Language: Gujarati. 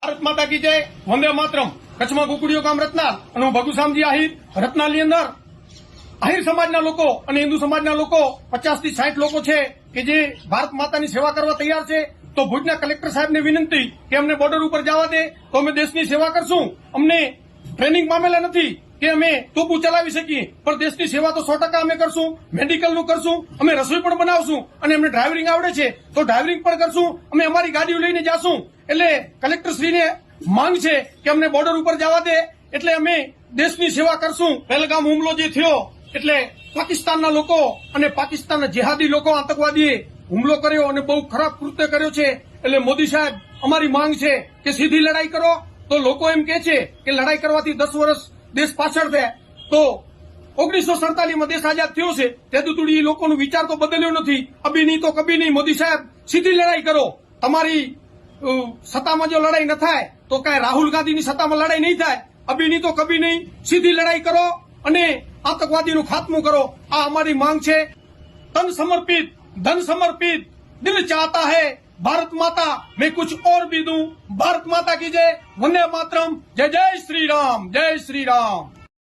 ભારત માતા કી જય, વંદે માતરમ. કચ્છમાં કુકડીઓ ગામ રત્નાલ અને હું ભગુસામજી આહિર. રત્નાલની અંદર આહિર સમાજના લોકો અને હિન્દુ સમાજના લોકો 50 થી 60 લોકો છે કે જે ભારત માતાની સેવા કરવા તૈયાર છે. તો ભુજના કલેક્ટર સાહેબને વિનંતી કે અમને બોર્ડર ઉપર જવા દે તો અમે દેશની સેવા કરશું. અમને ટ્રેનિંગ પામેલા નથી કે અમે તોપું ચલાવી શકીએ, પણ દેશની સેવા તો 100% અમે કરશું. મેડિકલનું કરશું, અમે રસોઈ પણ બનાવશું અને અમને ડ્રાઇવિંગ આવડે છે તો ડ્રાઇવિંગ પણ કરશું. અમે અમારી ગાડીઓ લઈને જાશું. એટલે કલેક્ટરશ્રીને માંગ છે કે અમને બોર્ડર ઉપર જવા દે એટલે અમે દેશની સેવા કરશું. પહેલગામ હુમલો જે થયો એટલે પાકિસ્તાનના લોકો અને પાકિસ્તાનના જેહાદી લોકો આતંકવાદીએ હુમલો કર્યો અને બહુ ખરાબ કૃત્ય કર્યો છે. એટલે મોદી સાહેબ અમારી માંગ છે કે સીધી લડાઈ કરો. તો લોકો એમ કે છે કે લડાઈ કરવાથી 10 વર્ષ દેશ પાછળ થાય. તો 1947માં દેશ આઝાદ થયો છે તે સુધી લોકોનો વિચાર તો બદલ્યો નથી. અભી નહીં તો કભી નહીં. મોદી સાહેબ સીધી લડાઈ કરો. તમારી સત્તામાં જો લડાઈ ન થાય તો કાંઈ રાહુલ ગાંધીની સત્તામાં લડાઈ નહીં થાય. અભી નહીં તો કભી નહીં. સીધી લડાઈ કરો અને આતંકવાદીનું ખાત્મું કરો. આ અમારી માંગ છે. તન સમર્પિત, ધન સમર્પિત, દિલ ચાહતા है भारत माता मैं कुछ और भी दूं. भारत माता की जय, वंदे मातरम. जय जय श्री राम, जय श्री राम.